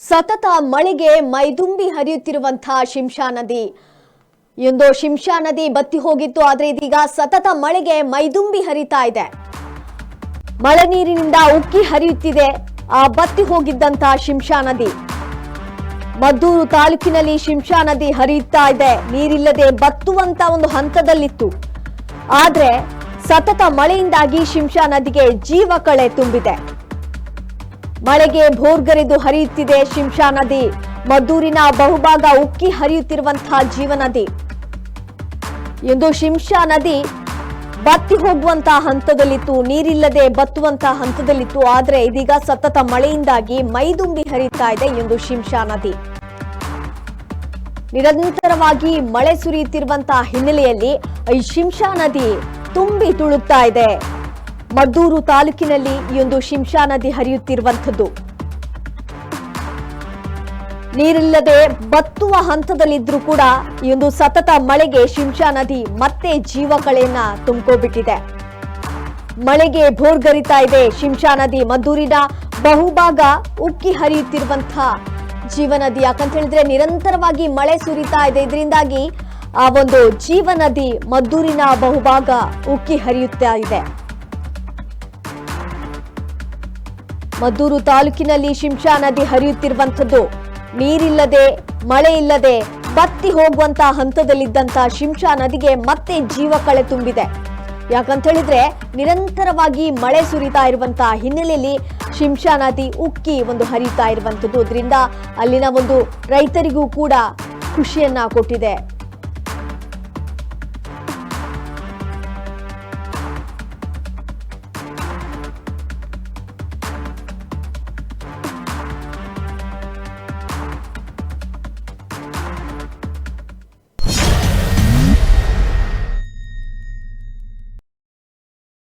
ಸತತ ಮಳೆಗೆ ಮೈದುಂಬಿ ಹರಿಯುತ್ತಿರುವಂತಹ ಶಿಂಷಾ ನದಿ. ಇಂದು ಶಿಂಷಾ ನದಿ ಬತ್ತಿ ಹೋಗಿತ್ತು, ಆದರೆ ಇದೀಗ ಸತತ ಮಳೆಗೆ ಮೈದುಂಬಿ ಹರಿತಾ ಇದೆ. ಮಳೆ ನೀರಿನಿಂದ ಉಕ್ಕಿ ಹರಿಯುತ್ತಿದೆ ಆ ಬತ್ತಿ ಹೋಗಿದ್ದಂತಹ ಶಿಂಷಾ ನದಿ. ಮದ್ದೂರು ತಾಲೂಕಿನಲ್ಲಿ ಶಿಂಷಾ ನದಿ ಹರಿಯುತ್ತಾ ಇದೆ. ನೀರಿಲ್ಲದೆ ಬತ್ತುವಂತ ಒಂದು ಹಂತದಲ್ಲಿತ್ತು. ಆದ್ರೆ ಸತತ ಮಳೆಯಿಂದಾಗಿ ಶಿಂಷಾ ನದಿಗೆ ಜೀವಕಳೆ ತುಂಬಿದೆ. ಮಳೆಗೆ ಭೋರ್ಗರೆದು ಹರಿಯುತ್ತಿದೆ ಶಿಂಷಾ ನದಿ. ಮದ್ದೂರಿನ ಬಹುಭಾಗ ಉಕ್ಕಿ ಹರಿಯುತ್ತಿರುವಂತಹ ಜೀವನದಿ. ಇಂದು ಶಿಂಷಾ ನದಿ ಬತ್ತಿ ಹೋಗುವಂತಹ ಹಂತದಲ್ಲಿತ್ತು, ನೀರಿಲ್ಲದೆ ಬತ್ತುವಂತಹ ಹಂತದಲ್ಲಿತ್ತು. ಆದ್ರೆ ಇದೀಗ ಸತತ ಮಳೆಯಿಂದಾಗಿ ಮೈದುಂಬಿ ಹರಿಯುತ್ತಾ ಇದೆ ಇಂದು ಶಿಂಷಾ ನದಿ. ನಿರಂತರವಾಗಿ ಮಳೆ ಸುರಿಯುತ್ತಿರುವಂತಹ ಹಿನ್ನೆಲೆಯಲ್ಲಿ ಈ ಶಿಂಷಾ ನದಿ ತುಂಬಿ ತುಳುಕ್ತಾ ಇದೆ. ಮದ್ದೂರು ತಾಲೂಕಿನಲ್ಲಿ ಈ ಒಂದು ಶಿಂಷಾ ನದಿ ಹರಿಯುತ್ತಿರುವಂಥದ್ದು. ನೀರಿಲ್ಲದೆ ಬತ್ತುವ ಹಂತದಲ್ಲಿದ್ರೂ ಕೂಡ ಈ ಒಂದು ಸತತ ಮಳೆಗೆ ಶಿಂಷಾ ನದಿ ಮತ್ತೆ ಜೀವಕಳೆಯನ್ನ ತುಂಬಿಕೊಂಡಿದೆ. ಮಳೆಗೆ ಭೋರ್ಗರಿತಾ ಇದೆ ಶಿಂಷಾ ನದಿ. ಮದ್ದೂರಿನ ಬಹುಭಾಗ ಉಕ್ಕಿ ಹರಿಯುತ್ತಿರುವಂತಹ ಜೀವನದಿ. ಯಾಕಂತ ಹೇಳಿದ್ರೆ ನಿರಂತರವಾಗಿ ಮಳೆ ಸುರಿತಾ ಇದೆ. ಇದರಿಂದಾಗಿ ಆ ಒಂದು ಜೀವನದಿ ಮದ್ದೂರಿನ ಬಹುಭಾಗ ಉಕ್ಕಿ ಹರಿಯುತ್ತಾ ಇದೆ. ಮದ್ದೂರು ತಾಲೂಕಿನಲ್ಲಿ ಶಿಂಷಾ ನದಿ ಹರಿಯುತ್ತಿರುವಂಥದ್ದು. ನೀರಿಲ್ಲದೆ ಮಳೆ ಇಲ್ಲದೆ ಬತ್ತಿ ಹೋಗುವಂತಹ ಹಂತದಲ್ಲಿದ್ದಂತಹ ಶಿಂಷಾ ನದಿಗೆ ಮತ್ತೆ ಜೀವಕಳೆ ತುಂಬಿದೆ. ಯಾಕಂತ ಹೇಳಿದ್ರೆ ನಿರಂತರವಾಗಿ ಮಳೆ ಸುರಿತಾ ಇರುವಂತಹ ಹಿನ್ನೆಲೆಯಲ್ಲಿ ಶಿಂಷಾ ನದಿ ಉಕ್ಕಿ ಒಂದು ಹರಿಯುತ್ತಾ ಇರುವಂಥದ್ದು. ಅದರಿಂದ ಅಲ್ಲಿನ ಒಂದು ರೈತರಿಗೂ ಕೂಡ ಖುಷಿಯನ್ನ ಕೊಟ್ಟಿದೆ.